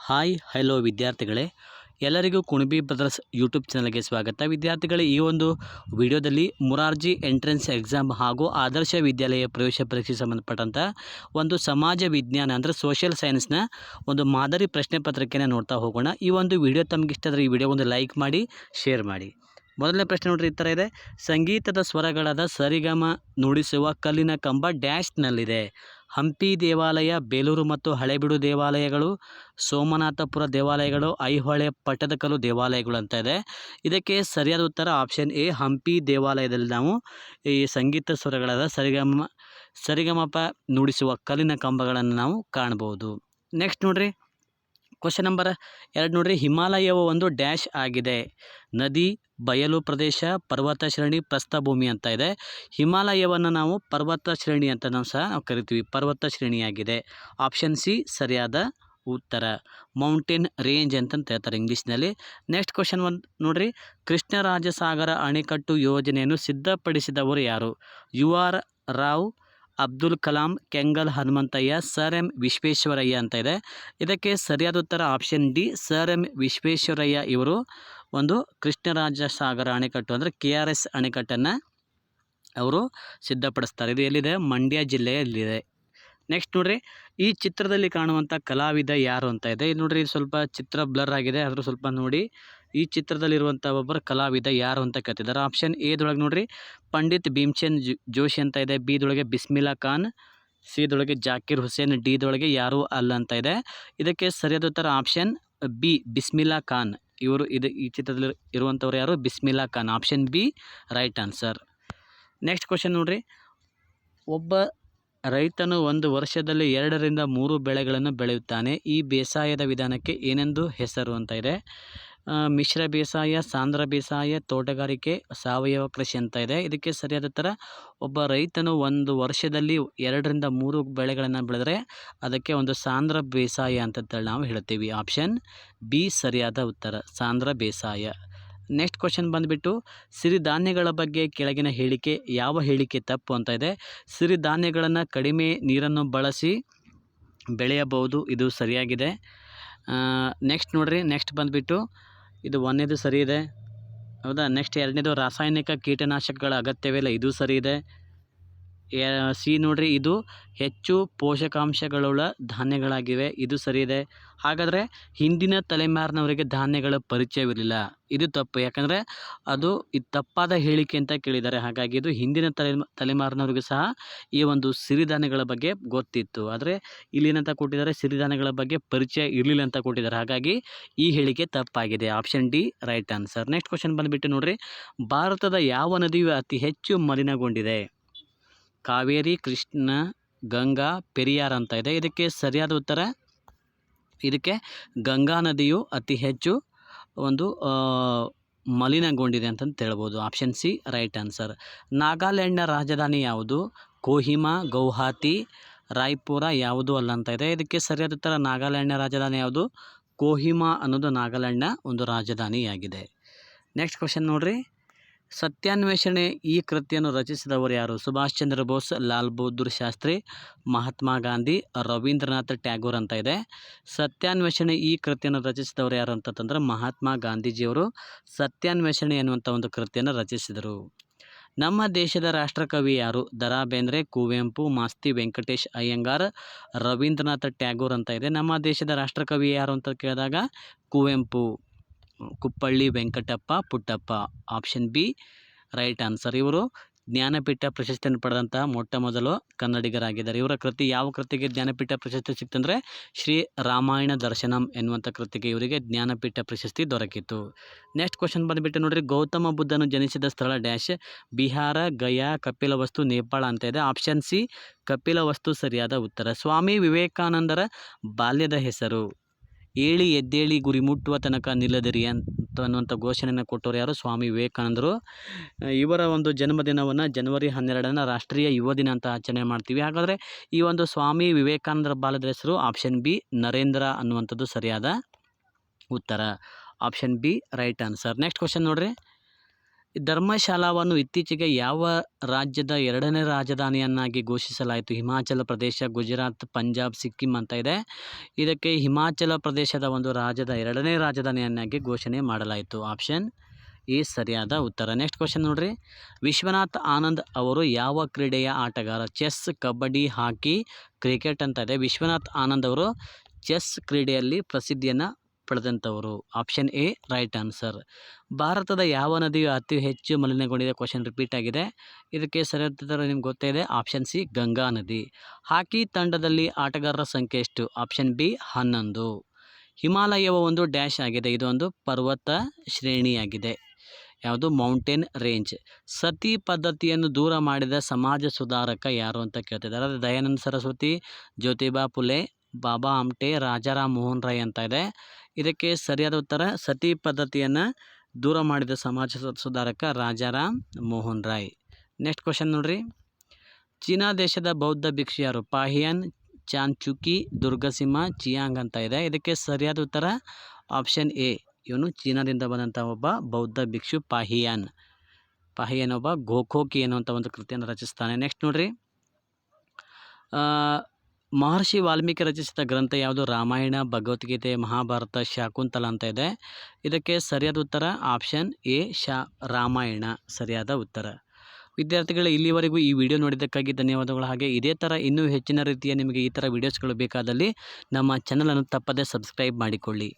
Hi hello ವಿದ್ಯಾರ್ಥಿಗಳೇ, ಎಲ್ಲರಿಗೂ Kunbi brothers YouTube ಚಾನಲ್ಗೆ ಸ್ವಾಗತ. ವಿದ್ಯಾರ್ಥಿಗಳೇ, ಈ ಒಂದು ವಿಡಿಯೋದಲ್ಲಿ ಮುರಾರ್ಜಿ ಎಂಟ್ರೆನ್ಸ್ ಎಕ್ಸಾಮ್ ಹಾಗೂ ಆದರ್ಶ ವಿದ್ಯಾಲಯ ಪ್ರವೇಶ ಪರೀಕ್ಷೆಗೆ ಸಂಬಂಧಪಟ್ಟಂಥ ಒಂದು ಸಮಾಜ ವಿಜ್ಞಾನ ಅಂದರೆ ಸೋಷಿಯಲ್ ಸೈನ್ಸ್ನ ಒಂದು ಮಾದರಿ ಪ್ರಶ್ನೆ ಪತ್ರಿಕೆಯನ್ನು ನೋಡ್ತಾ ಹೋಗೋಣ. ಈ ಒಂದು ವಿಡಿಯೋ ತಮಗೆ ಇಷ್ಟ ಆದರೆ ಈ ವಿಡಿಯೋ ಒಂದು ಲೈಕ್ ಮಾಡಿ, ಶೇರ್ ಮಾಡಿ. ಮೊದಲನೇ ಪ್ರಶ್ನೆ ನೋಡ್ರಿ, ಈ ಥರ ಇದೆ: ಸಂಗೀತದ ಸ್ವರಗಳಾದ ಸರಿಗಮ ನುಡಿಸುವ ಕಲ್ಲಿನ ಕಂಬ ಡ್ಯಾಶ್ನಲ್ಲಿದೆ. ಹಂಪಿ ದೇವಾಲಯ, ಬೇಲೂರು ಮತ್ತು ಹಳೆಬೀಡು ದೇವಾಲಯಗಳು, ಸೋಮನಾಥಪುರ ದೇವಾಲಯಗಳು, ಐಹೊಳೆ ಪಟ್ಟದಕಲ್ಲು ದೇವಾಲಯಗಳು ಅಂತ ಇದೆ. ಇದಕ್ಕೆ ಸರಿಯಾದ ಉತ್ತರ ಆಪ್ಷನ್ ಎ, ಹಂಪಿ ದೇವಾಲಯದಲ್ಲಿ ನಾವು ಈ ಸಂಗೀತ ಸ್ವರಗಳಾದ ಸರಿಗಮಪ ನುಡಿಸುವ ಕಲ್ಲಿನ ಕಂಬಗಳನ್ನು ನಾವು ಕಾಣಬಹುದು. ನೆಕ್ಸ್ಟ್ ನೋಡ್ರಿ, ಕ್ವಶನ್ ನಂಬರ್ 2 ನೋಡ್ರಿ, ಹಿಮಾಲಯವು ಒಂದು ಡ್ಯಾಶ್ ಆಗಿದೆ. ನದಿ, ಬಯಲು ಪ್ರದೇಶ, ಪರ್ವತ ಶ್ರೇಣಿ, ಪ್ರಸ್ಥಭೂಮಿ ಅಂತ ಇದೆ. ಹಿಮಾಲಯವನ್ನು ನಾವು ಪರ್ವತ ಶ್ರೇಣಿ ಅಂತ ನಾವು ಕರಿತೀವಿ. ಪರ್ವತ ಶ್ರೇಣಿಯಾಗಿದೆ. ಆಪ್ಷನ್ ಸಿ ಸರಿಯಾದ ಉತ್ತರ. ಮೌಂಟೇನ್ ರೇಂಜ್ ಅಂತಂತ ಹೇಳ್ತಾರೆ ಇಂಗ್ಲೀಷ್ನಲ್ಲಿ. ನೆಕ್ಸ್ಟ್ ಕ್ವಶನ್ 1 ನೋಡ್ರಿ, ಕೃಷ್ಣರಾಜಸಾಗರ ಅಣೆಕಟ್ಟು ಯೋಜನೆಯನ್ನು ಸಿದ್ಧಪಡಿಸಿದವರು ಯಾರು? U R Rao, Abdul Kalam, Kengal Hanumanthaiah, sir M Visvesvaraya ಅಂತ ಇದೆ. ಇದಕ್ಕೆ ಸರಿಯಾದ ಉತ್ತರ option D, sir M Visvesvaraya. ಇವರು ಒಂದು ಕೃಷ್ಣರಾಜಸಾಗರ ಅಣೆಕಟ್ಟು ಅಂದರೆ KRS ಅಣೆಕಟ್ಟನ್ನು ಅವರು ಸಿದ್ಧಪಡಿಸ್ತಾರೆ. ಇದು ಎಲ್ಲಿದೆ? ಮಂಡ್ಯ ಜಿಲ್ಲೆಯಲ್ಲಿದೆ. ನೆಕ್ಸ್ಟ್ ನೋಡ್ರಿ, ಈ ಚಿತ್ರದಲ್ಲಿ ಕಾಣುವಂಥ ಕಲಾವಿದ ಯಾರು ಅಂತ ಇದೆ. ಇಲ್ಲಿ ನೋಡ್ರಿ, ಸ್ವಲ್ಪ ಚಿತ್ರ ಬ್ಲರ್ ಆಗಿದೆ, ಆದರೂ ಸ್ವಲ್ಪ ನೋಡಿ. ಈ ಚಿತ್ರದಲ್ಲಿರುವಂಥ ಒಬ್ಬರು ಕಲಾವಿದ ಯಾರು ಅಂತ ಕೇಳ್ತಿದ್ದಾರೆ. ಆಪ್ಷನ್ ಎದೊಳಗೆ ನೋಡ್ರಿ, ಪಂಡಿತ್ ಭೀಮ್ಸೆನ್ ಜೋಶಿ ಅಂತ ಇದೆ. ಬಿ ದೊಳಗೆ ಬಿಸ್ಮಿಲ್ಲಾ ಖಾನ್, ಸಿ ದೊಳಗೆ ಜಾಕಿರ್ ಹುಸೇನ್, ಡಿ ದೊಳಗೆ ಯಾರೂ ಅಲ್ಲ ಅಂತ ಇದೆ. ಇದಕ್ಕೆ ಸರಿಯಾದ ಉತ್ತರ ಆಪ್ಷನ್ ಬಿ, ಬಿಸ್ಮಿಲ್ಲಾ ಖಾನ್. ಇವರು ಈ ಚಿತ್ರದಲ್ಲಿ ಇರುವಂಥವ್ರು ಯಾರು? Bismillah Khan. Option B right answer. Next question ನೋಡ್ರಿ, ಒಬ್ಬ ರೈತನು ಒಂದು ವರ್ಷದಲ್ಲಿ 2 ರಿಂದ 3 ಬೆಳೆಗಳನ್ನು ಬೆಳೆಯುತ್ತಾನೆ. ಈ ಬೇಸಾಯದ ವಿಧಾನಕ್ಕೆ ಏನೆಂದು ಹೆಸರು ಅಂತ ಇದೆ. ಮಿಶ್ರ ಬೇಸಾಯ, ಸಾಂದ್ರ ಬೇಸಾಯ, ತೋಟಗಾರಿಕೆ, ಸಾವಯವ ಕೃಷಿ ಅಂತ ಇದೆ. ಇದಕ್ಕೆ ಸರಿಯಾದ ಉತ್ತರ, ಒಬ್ಬ ರೈತನು ಒಂದು ವರ್ಷದಲ್ಲಿ 2 ರಿಂದ 3 ಬೆಳೆಗಳನ್ನು ಬೆಳೆದರೆ ಅದಕ್ಕೆ ಒಂದು ಸಾಂದ್ರ ಬೇಸಾಯ ಅಂತೇಳಿ ನಾವು ಹೇಳ್ತೀವಿ. ಆಪ್ಷನ್ ಬಿ ಸರಿಯಾದ ಉತ್ತರ, ಸಾಂದ್ರ ಬೇಸಾಯ. ನೆಕ್ಸ್ಟ್ ಕ್ವಶನ್ ಬಂದುಬಿಟ್ಟು, ಸಿರಿಧಾನ್ಯಗಳ ಬಗ್ಗೆ ಕೆಳಗಿನ ಹೇಳಿಕೆ ಯಾವ ಹೇಳಿಕೆ ತಪ್ಪು ಅಂತ ಇದೆ. ಸಿರಿಧಾನ್ಯಗಳನ್ನು ಕಡಿಮೆ ನೀರನ್ನು ಬಳಸಿ ಬೆಳೆಯಬಹುದು, ಇದು ಸರಿಯಾಗಿದೆ. ನೆಕ್ಸ್ಟ್ ನೋಡ್ರಿ, ನೆಕ್ಸ್ಟ್ ಬಂದುಬಿಟ್ಟು ಇದು 1ನೇದು ಸರಿ ಇದೆ, ಹೌದಾ. ನೆಕ್ಸ್ಟ್ 2ನೇದು, ರಾಸಾಯನಿಕ ಕೀಟನಾಶಕಗಳ ಅಗತ್ಯವಿಲ್ಲ, ಇದು ಸರಿ ಇದೆ. ಸಿ ನೋಡ್ರಿ, ಇದು ಹೆಚ್ಚು ಪೋಷಕಾಂಶಗಳುಳ್ಳ ಧಾನ್ಯಗಳಾಗಿವೆ, ಇದು ಸರಿ ಇದೆ. ಹಾಗಾದರೆ ಹಿಂದಿನ ತಲೆಮಾರಿನವರಿಗೆ ಧಾನ್ಯಗಳ ಪರಿಚಯವಿರಲಿಲ್ಲ, ಇದು ತಪ್ಪು. ಯಾಕಂದರೆ ಅದು ತಪ್ಪಾದ ಹೇಳಿಕೆ ಅಂತ ಕೇಳಿದ್ದಾರೆ. ಹಾಗಾಗಿ ಇದು ಹಿಂದಿನ ತಲೆಮಾರಿನವರಿಗೂ ಸಹ ಈ ಒಂದು ಸಿರಿಧಾನ್ಯಗಳ ಬಗ್ಗೆ ಗೊತ್ತಿತ್ತು. ಆದರೆ ಇಲ್ಲೇನಂತ ಕೊಟ್ಟಿದ್ದಾರೆ, ಸಿರಿಧಾನ್ಯಗಳ ಬಗ್ಗೆ ಪರಿಚಯ ಇರಲಿಲ್ಲ ಅಂತ ಕೊಟ್ಟಿದ್ದಾರೆ. ಹಾಗಾಗಿ ಈ ಹೇಳಿಕೆ ತಪ್ಪಾಗಿದೆ. Option D right answer. Next question ಬಂದುಬಿಟ್ಟು ನೋಡ್ರಿ, ಭಾರತದ ಯಾವ ನದಿಯು ಅತಿ ಹೆಚ್ಚು ಮಲಿನಗೊಂಡಿದೆ? ಕಾವೇರಿ, ಕೃಷ್ಣ, ಗಂಗಾ, ಪೆರಿಯಾರ್ ಅಂತ ಇದೆ. ಇದಕ್ಕೆ ಸರಿಯಾದ ಉತ್ತರ, ಇದಕ್ಕೆ ಗಂಗಾ ನದಿಯು ಅತಿ ಹೆಚ್ಚು ಒಂದು ಮಲಿನಗೊಂಡಿದೆ ಅಂತಂತ ಹೇಳ್ಬೋದು. Option C right answer. ನಾಗಾಲ್ಯಾಂಡ್ನ ರಾಜಧಾನಿ ಯಾವುದು? ಕೋಹಿಮಾ, ಗೌಹಾತಿ, ರಾಯ್ಪುರ, ಯಾವುದೂ ಅಲ್ಲ ಅಂತ ಇದೆ. ಇದಕ್ಕೆ ಸರಿಯಾದ ಉತ್ತರ, ನಾಗಾಲ್ಯಾಂಡ್ನ ರಾಜಧಾನಿ ಯಾವುದು? ಕೋಹಿಮಾ ಅನ್ನೋದು ನಾಗಾಲ್ಯಾಂಡ್ನ ಒಂದು ರಾಜಧಾನಿಯಾಗಿದೆ. ನೆಕ್ಸ್ಟ್ ಕ್ವಶನ್ ನೋಡ್ರಿ, ಸತ್ಯಾನ್ವೇಷಣೆ ಈ ಕೃತಿಯನ್ನು ರಚಿಸಿದವರು ಯಾರು? ಸುಭಾಷ್ ಚಂದ್ರ ಬೋಸ್, ಲಾಲ್ ಬಹದ್ದೂರ್ ಶಾಸ್ತ್ರಿ, ಮಹಾತ್ಮ ಗಾಂಧಿ, ರವೀಂದ್ರನಾಥ್ ಟ್ಯಾಗೋರ್ ಅಂತ ಇದೆ. ಸತ್ಯಾನ್ವೇಷಣೆ ಈ ಕೃತಿಯನ್ನು ರಚಿಸಿದವರು ಯಾರು ಅಂತಂದ್ರೆ ಮಹಾತ್ಮ ಗಾಂಧೀಜಿಯವರು ಸತ್ಯಾನ್ವೇಷಣೆ ಎನ್ನುವಂಥ ಒಂದು ಕೃತಿಯನ್ನು ರಚಿಸಿದರು. ನಮ್ಮ ದೇಶದ ರಾಷ್ಟ್ರಕವಿ ಯಾರು? ದ ರಾ ಬೇಂದ್ರೆ, ಕುವೆಂಪು, ಮಾಸ್ತಿ ವೆಂಕಟೇಶ್ ಅಯ್ಯಂಗಾರ್, ರವೀಂದ್ರನಾಥ್ ಟ್ಯಾಗೋರ್ ಅಂತ ಇದೆ. ನಮ್ಮ ದೇಶದ ರಾಷ್ಟ್ರಕವಿ ಯಾರು ಅಂತ ಕೇಳಿದಾಗ Kuvempu, Kuppalli Venkatappa Puttappa. Option B right answer. ಇವರು ಜ್ಞಾನಪೀಠ ಪ್ರಶಸ್ತಿಯನ್ನು ಪಡೆದಂತಹ ಮೊಟ್ಟ ಮೊದಲು ಕನ್ನಡಿಗರಾಗಿದ್ದಾರೆ. ಇವರ ಕೃತಿ ಯಾವ ಕೃತಿಗೆ ಜ್ಞಾನಪೀಠ ಪ್ರಶಸ್ತಿ ಸಿಕ್ತಂದರೆ ಶ್ರೀ ರಾಮಾಯಣ ದರ್ಶನಂ ಎನ್ನುವಂಥ ಕೃತಿಗೆ ಇವರಿಗೆ ಜ್ಞಾನಪೀಠ ಪ್ರಶಸ್ತಿ ದೊರಕಿತು. ನೆಕ್ಸ್ಟ್ ಕ್ವಶನ್ ಬಂದುಬಿಟ್ಟು ನೋಡ್ರಿ, ಗೌತಮ ಬುದ್ಧನು ಜನಿಸಿದ ಸ್ಥಳ ಡ್ಯಾಶ್? ಬಿಹಾರ, ಗಯಾ, ಕಪಿಲವಸ್ತು, ನೇಪಾಳ ಅಂತ ಇದೆ. ಆಪ್ಷನ್ ಸಿ ಕಪಿಲವಸ್ತು ಸರಿಯಾದ ಉತ್ತರ. ಸ್ವಾಮಿ ವಿವೇಕಾನಂದರ ಬಾಲ್ಯದ ಹೆಸರು? ಏಳಿ ಎದ್ದೇಳಿ ಗುರಿ ಮುಟ್ಟುವ ತನಕ ನಿಲ್ಲದಿರಿ ಅನ್ನುವಂಥ ಘೋಷಣೆಯನ್ನು ಕೊಟ್ಟವರು ಯಾರು? ಸ್ವಾಮಿ ವಿವೇಕಾನಂದರು. ಇವರ ಒಂದು ಜನ್ಮದಿನವನ್ನು ಜನವರಿ 12 ರಾಷ್ಟ್ರೀಯ ಯುವ ದಿನ ಅಂತ ಆಚರಣೆ ಮಾಡ್ತೀವಿ. ಹಾಗಾದರೆ ಈ ಒಂದು ಸ್ವಾಮಿ ವಿವೇಕಾನಂದರ ಬಾಲ್ಯದ ಹೆಸರು ಆಪ್ಷನ್ ಬಿ ನರೇಂದ್ರ ಅನ್ನುವಂಥದ್ದು ಸರಿಯಾದ ಉತ್ತರ. Option B right answer. Next question ನೋಡ್ರಿ, ಧರ್ಮಶಾಲಾವನ್ನು ಇತ್ತೀಚೆಗೆ ಯಾವ ರಾಜ್ಯದ 2ನೇ ರಾಜಧಾನಿಯನ್ನಾಗಿ ಘೋಷಿಸಲಾಯಿತು? ಹಿಮಾಚಲ ಪ್ರದೇಶ, ಗುಜರಾತ್, ಪಂಜಾಬ್, ಸಿಕ್ಕಿಂ ಅಂತ ಇದೆ. ಇದಕ್ಕೆ ಹಿಮಾಚಲ ಪ್ರದೇಶದ ಒಂದು ರಾಜ್ಯದ 2ನೇ ರಾಜಧಾನಿಯನ್ನಾಗಿ ಘೋಷಣೆ ಮಾಡಲಾಯಿತು. ಆಪ್ಷನ್ ಈ ಸರಿಯಾದ ಉತ್ತರ. ನೆಕ್ಸ್ಟ್ ಕ್ವಶನ್ ನೋಡ್ರಿ. ವಿಶ್ವನಾಥ್ ಆನಂದ್ ಅವರು ಯಾವ ಕ್ರೀಡೆಯ ಆಟಗಾರ? ಚೆಸ್, ಕಬಡ್ಡಿ, ಹಾಕಿ, ಕ್ರಿಕೆಟ್ ಅಂತ ಇದೆ. ವಿಶ್ವನಾಥ್ ಆನಂದ್ ಅವರು ಚೆಸ್ ಕ್ರೀಡೆಯಲ್ಲಿ ಪ್ರಸಿದ್ಧಿಯನ್ನು ಪಡೆದಂಥವರು. Option A right answer. ಭಾರತದ ಯಾವ ನದಿಯು ಅತಿ ಹೆಚ್ಚು ಮಲಿನಗೊಂಡಿದೆ? ಕ್ವಶನ್ ರಿಪೀಟ್ ಆಗಿದೆ. ಇದಕ್ಕೆ ಸರಿಯಾದ ಉತ್ತರ ನಿಮ್ಗೆ ಗೊತ್ತೇ ಇದೆ. ಆಪ್ಷನ್ ಸಿ ಗಂಗಾ ನದಿ. ಹಾಕಿ ತಂಡದಲ್ಲಿ ಆಟಗಾರರ ಸಂಖ್ಯೆ ಎಷ್ಟು? Option B 11. ಹಿಮಾಲಯವ ಒಂದು ಡ್ಯಾಶ್ ಆಗಿದೆ. ಇದು ಒಂದು ಪರ್ವತ ಶ್ರೇಣಿಯಾಗಿದೆ. ಯಾವುದು? Mountain range. ಸತಿ ಪದ್ಧತಿಯನ್ನು ದೂರ ಮಾಡಿದ ಸಮಾಜ ಸುಧಾರಕ ಯಾರು ಅಂತ ಕೇಳ್ತಿದ್ದಾರೆ. ಅದು ದಯಾನಂದ ಸರಸ್ವತಿ, ಜ್ಯೋತಿಬಾ ಫುಲೆ, ಬಾಬಾ ಆಮ್ಟೆ, ರಾಜಾರಾಮ್ ಮೋಹನ್ ರಾಯ್ ಅಂತ ಇದೆ. ಇದಕ್ಕೆ ಸರಿಯಾದ ಉತ್ತರ ಸತಿ ಪದ್ಧತಿಯನ್ನು ದೂರ ಮಾಡಿದ ಸಮಾಜ ಸುಧಾರಕ ರಾಜಾರಾಮ್ ಮೋಹನ್ ರಾಯ್. ನೆಕ್ಸ್ಟ್ ಕ್ವಶನ್ ನೋಡ್ರಿ. ಚೀನಾ ದೇಶದ ಬೌದ್ಧ ಭಿಕ್ಷು ಯಾರು? ಪಾಹಿಯನ್, ಚಾನ್ಚುಕಿ, ದುರ್ಗಸಿಂಹ, ಚಿಯಾಂಗ್ ಅಂತ ಇದೆ. ಇದಕ್ಕೆ ಸರಿಯಾದ ಉತ್ತರ ಆಪ್ಷನ್ ಎ. ಇವನು ಚೀನಾದಿಂದ ಬಂದಂಥ ಒಬ್ಬ ಬೌದ್ಧ ಭಿಕ್ಷು ಪಾಹಿಯನ್ ಒಬ್ಬ ಗೋಖೋಕಿ ಅನ್ನುವಂಥ ಒಂದು ಕೃತಿಯನ್ನು ರಚಿಸ್ತಾನೆ. ನೆಕ್ಸ್ಟ್ ನೋಡ್ರಿ. ಮಹರ್ಷಿ ವಾಲ್ಮೀಕಿ ರಚಿಸಿದ ಗ್ರಂಥ ಯಾವುದು? ರಾಮಾಯಣ, ಭಗವದ್ಗೀತೆ, ಮಹಾಭಾರತ, ಶಾಕುಂತಲ ಅಂತ ಇದೆ. ಇದಕ್ಕೆ ಸರಿಯಾದ ಉತ್ತರ ಆಪ್ಷನ್ ಎ ರಾಮಾಯಣ ಸರಿಯಾದ ಉತ್ತರ. ವಿದ್ಯಾರ್ಥಿಗಳೇ, ಇಲ್ಲಿವರೆಗೂ ಈ ವಿಡಿಯೋ ನೋಡಿದ್ದಕ್ಕಾಗಿ ಧನ್ಯವಾದಗಳು. ಹಾಗೆ ಇದೇ ಥರ ಇನ್ನೂ ಹೆಚ್ಚಿನ ರೀತಿಯ ನಿಮಗೆ ಈ ಥರ ವಿಡಿಯೋಸ್ಗಳು ಬೇಕಾದಲ್ಲಿ ನಮ್ಮ ಚಾನಲನ್ನು ತಪ್ಪದೇ ಸಬ್ಸ್ಕ್ರೈಬ್ ಮಾಡಿಕೊಳ್ಳಿ.